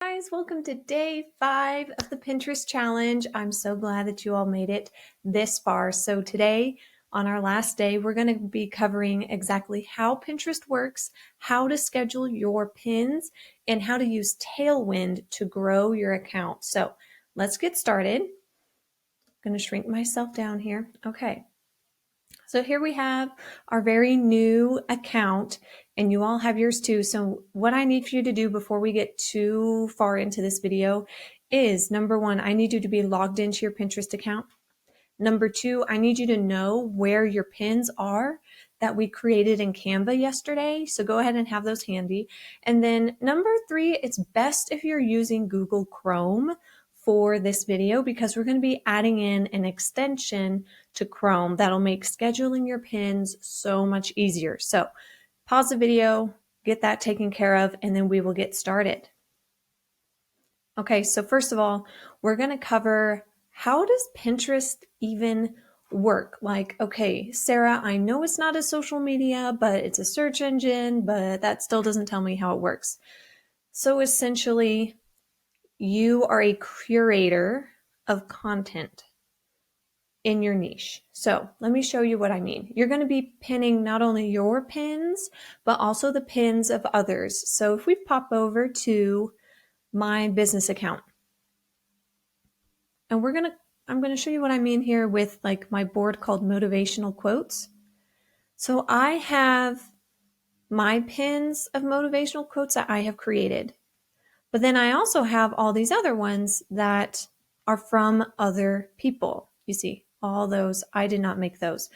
Guys, welcome to day 5 of the Pinterest challenge. I'm so glad that you all made it this far. So today, on our last day, we're going to be covering exactly how Pinterest works, how to schedule your pins, and how to use Tailwind to grow your account. So let's get started. I'm going to shrink myself down here. Okay. So here we have our very new account, and you all have yours too. So what I need for you to do before we get too far into this video is, number 1, I need you to be logged into your Pinterest account. Number 2, I need you to know where your pins are that we created in Canva yesterday. So go ahead and have those handy. And then number 3, it's best if you're using Google Chrome for this video because we're going to be adding in an extension to Chrome that'll make scheduling your pins so much easier. So pause the video, get that taken care of, and then we will get started. Okay, so first of all, we're going to cover how does Pinterest even work? Like, okay, Sarah, I know it's not a social media, but it's a search engine, but that still doesn't tell me how it works. So essentially, you are a curator of content in your niche. So let me show you what I mean. You're going to be pinning not only your pins, but also the pins of others. So if we pop over to my business account, and I'm going to show you what I mean here with like my board called motivational quotes. So I have my pins of motivational quotes that I have created. But then I also have all these other ones that are from other people. You see, all those, I did not make those.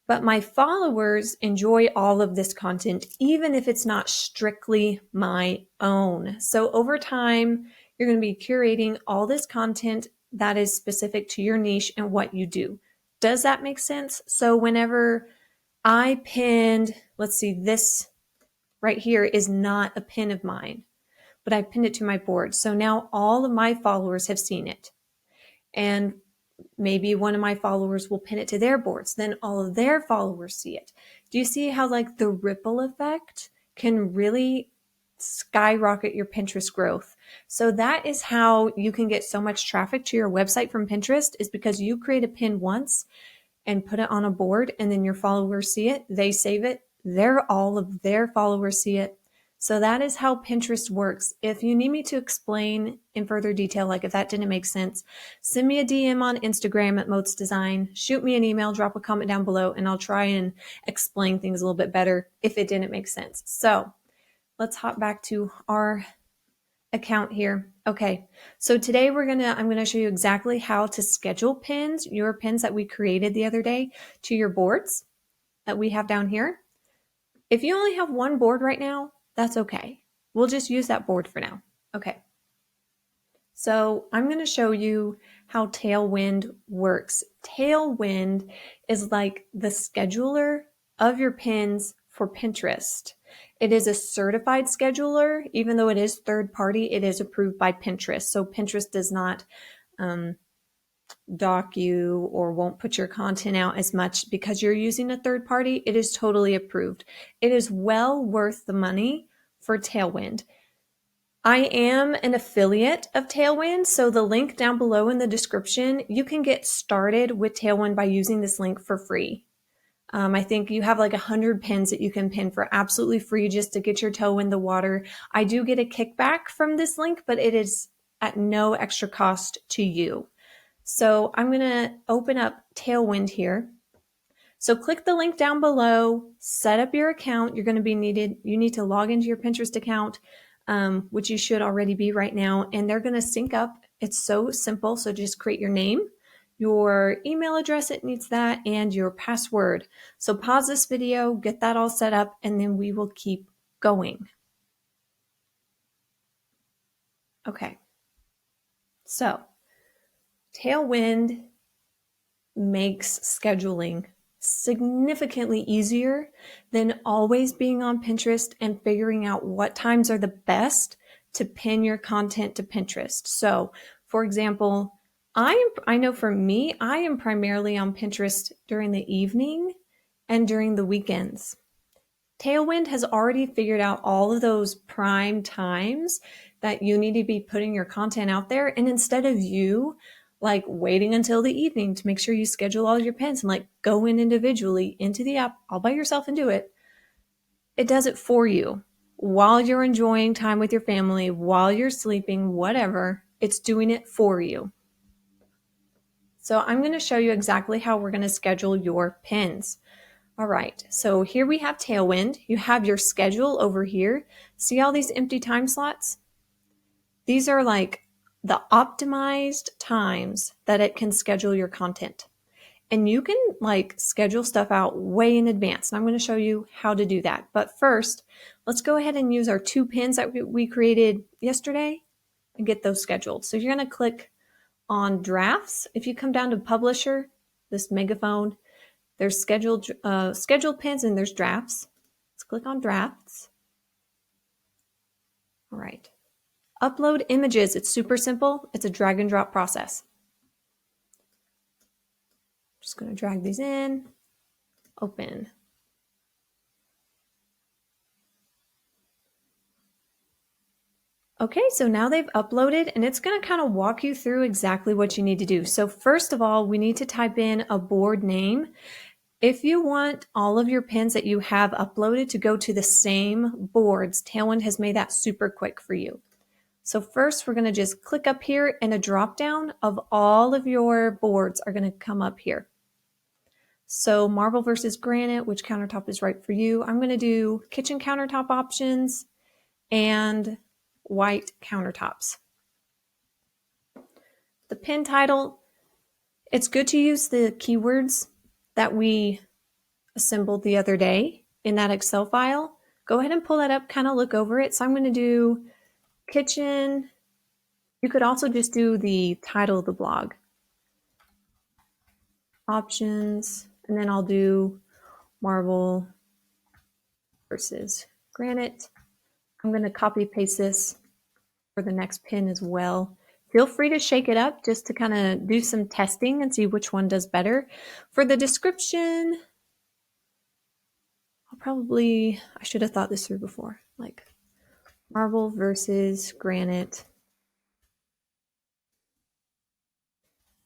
But my followers enjoy all of this content, even if it's not strictly my own. So over time, you're going to be curating all this content that is specific to your niche and what you do. Does that make sense? So whenever I pinned, let's see, this right here is not a pin of mine, but I pinned it to my board. So now all of my followers have seen it. And maybe one of my followers will pin it to their boards. Then all of their followers see it. Do you see how like the ripple effect can really skyrocket your Pinterest growth? So that is how you can get so much traffic to your website from Pinterest, is because you create a pin once and put it on a board, and then your followers see it, they save it, all of their followers see it. So that is how Pinterest works. If you need me to explain in further detail, like if that didn't make sense, send me a DM on Instagram at Moats Design, shoot me an email, drop a comment down below, and I'll try and explain things a little bit better if it didn't make sense. So let's hop back to our account here. Okay, so today I'm gonna show you exactly how to schedule pins, your pins that we created the other day, to your boards that we have down here. If you only have one board right now, that's okay. We'll just use that board for now. Okay. So I'm going to show you how Tailwind works. Tailwind is like the scheduler of your pins for Pinterest. It is a certified scheduler. Even though it is third party, it is approved by Pinterest. So Pinterest does not dock you or won't put your content out as much because you're using a third party. It is totally approved. It is well worth the money for Tailwind. I am an affiliate of Tailwind, so the link down below in the description, you can get started with Tailwind by using this link for free. I think you have like 100 pins that you can pin for absolutely free just to get your toe in the water. I do get a kickback from this link, but it is at no extra cost to you. So I'm going to open up Tailwind here. So click the link down below, set up your account. You need to log into your Pinterest account, which you should already be right now, and they're going to sync up. It's so simple. So just create your name, your email address, it needs that, and your password. So pause this video, get that all set up, and then we will keep going. Okay. So Tailwind makes scheduling significantly easier than always being on Pinterest and figuring out what times are the best to pin your content to Pinterest. So, for example, I know for me, I am primarily on Pinterest during the evening and during the weekends. Tailwind has already figured out all of those prime times that you need to be putting your content out there. And instead of you like waiting until the evening to make sure you schedule all your pins and like go in individually into the app all by yourself and do it, it does it for you while you're enjoying time with your family, while you're sleeping, whatever. It's doing it for you. So I'm going to show you exactly how we're going to schedule your pins. All right, so here we have Tailwind. You have your schedule over here. See all these empty time slots? These are like the optimized times that it can schedule your content. And you can like schedule stuff out way in advance. And I'm going to show you how to do that. But first, let's go ahead and use our 2 pins that we created yesterday and get those scheduled. So you're going to click on drafts. If you come down to publisher, this megaphone, there's scheduled pins and there's drafts. Let's click on drafts. All right. Upload images. It's super simple. It's a drag and drop process. Just going to drag these in, open. Okay, so now they've uploaded and it's going to kind of walk you through exactly what you need to do. So first of all, we need to type in a board name. If you want all of your pins that you have uploaded to go to the same boards, Tailwind has made that super quick for you. So first we're going to just click up here and a drop down of all of your boards are going to come up here. So marble versus granite, which countertop is right for you? I'm going to do kitchen countertop options and white countertops. The pin title, it's good to use the keywords that we assembled the other day in that Excel file. Go ahead and pull that up, kind of look over it. So I'm going to do kitchen. You could also just do the title of the blog. Options, and then I'll do marble versus granite. I'm going to copy paste this for the next pin as well. Feel free to shake it up just to kind of do some testing and see which one does better. For the description, I should have thought this through before, like marble versus granite.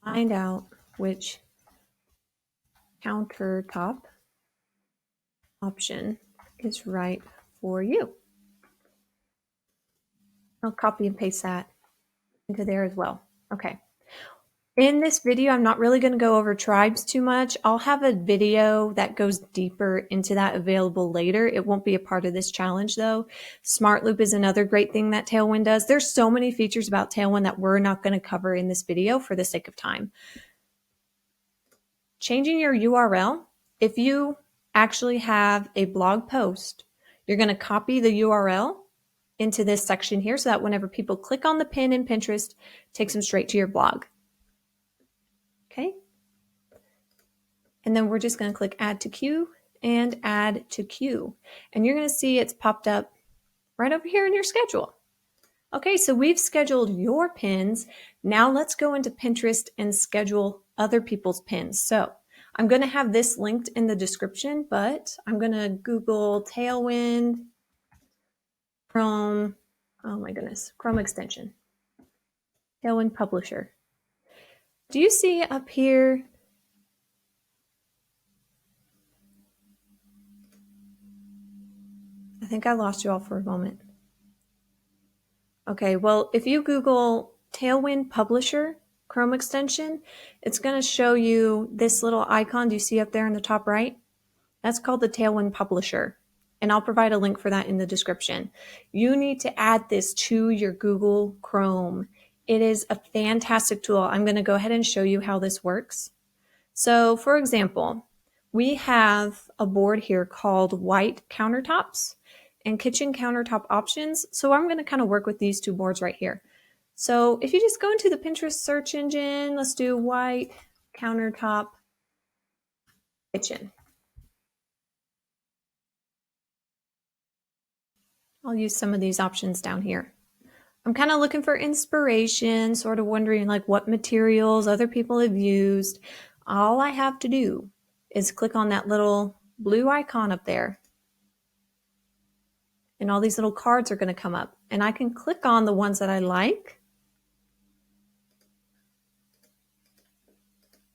Find out which countertop option is right for you. I'll copy and paste that into there as well. Okay. In this video, I'm not really going to go over tribes too much. I'll have a video that goes deeper into that available later. It won't be a part of this challenge though. Smart Loop is another great thing that Tailwind does. There's so many features about Tailwind that we're not going to cover in this video for the sake of time. Changing your URL. If you actually have a blog post, you're going to copy the URL into this section here so that whenever people click on the pin in Pinterest, it takes them straight to your blog. Okay. And then we're just going to click add to queue and add to queue. And you're going to see it's popped up right over here in your schedule. Okay, so we've scheduled your pins. Now let's go into Pinterest and schedule other people's pins. So I'm going to have this linked in the description, but I'm going to Google Tailwind Chrome, oh my goodness, Chrome extension, Tailwind Publisher. Do you see up here? I think I lost you all for a moment. Okay, well, if you Google Tailwind Publisher Chrome extension, it's going to show you this little icon. Do you see up there in the top right? That's called the Tailwind Publisher. And I'll provide a link for that in the description. You need to add this to your Google Chrome. It is a fantastic tool. I'm going to go ahead and show you how this works. So for example, we have a board here called white countertops and kitchen countertop options. So I'm going to kind of work with these 2 boards right here. So if you just go into the Pinterest search engine, let's do white countertop kitchen. I'll use some of these options down here. I'm kind of looking for inspiration, sort of wondering like what materials other people have used. All I have to do is click on that little blue icon up there And all these little cards are going to come up. And I can click on the ones that I like.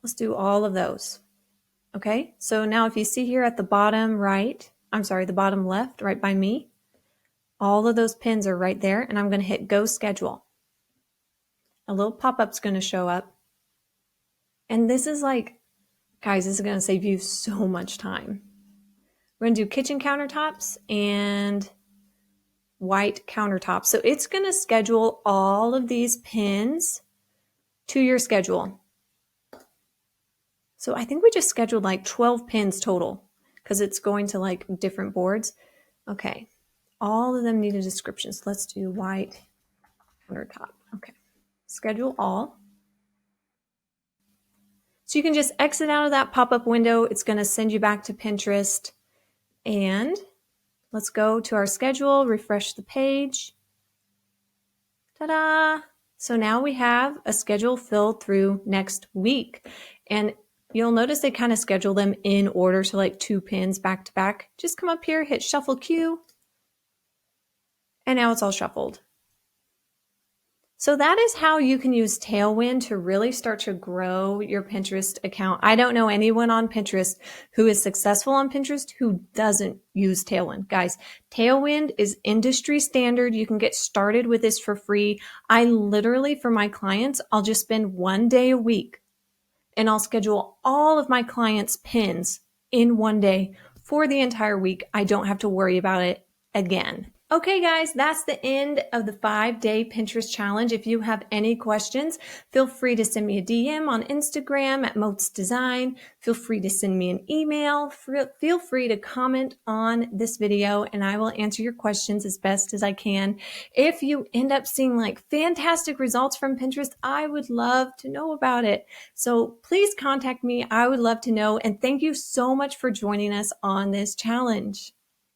Let's do all of those. Okay, so now if you see here at the bottom right, the bottom left, right by me, all of those pins are right there, and I'm going to hit Go Schedule. A little pop-up's going to show up. And this is like, guys, this is going to save you so much time. We're going to do kitchen countertops and white countertops. So it's going to schedule all of these pins to your schedule. So I think we just scheduled like 12 pins total because it's going to like different boards. Okay. All of them need a description. So let's do white countertop. Okay. Schedule all. So you can just exit out of that pop-up window. It's going to send you back to Pinterest. And let's go to our schedule, refresh the page. Ta-da! So now we have a schedule filled through next week. And you'll notice they kind of schedule them in order, so like 2 pins back to back. Just come up here, hit Shuffle Queue, and now it's all shuffled. So that is how you can use Tailwind to really start to grow your Pinterest account. I don't know anyone on Pinterest who is successful on Pinterest who doesn't use Tailwind. Guys, Tailwind is industry standard. You can get started with this for free. I literally, for my clients, I'll just spend 1 day a week and I'll schedule all of my clients' pins in 1 day for the entire week. I don't have to worry about it again. Okay, guys, that's the end of the 5-day Pinterest challenge. If you have any questions, feel free to send me a DM on Instagram at Moats Design. Feel free to send me an email. Feel free to comment on this video and I will answer your questions as best as I can. If you end up seeing like fantastic results from Pinterest, I would love to know about it. So please contact me. I would love to know. And thank you so much for joining us on this challenge.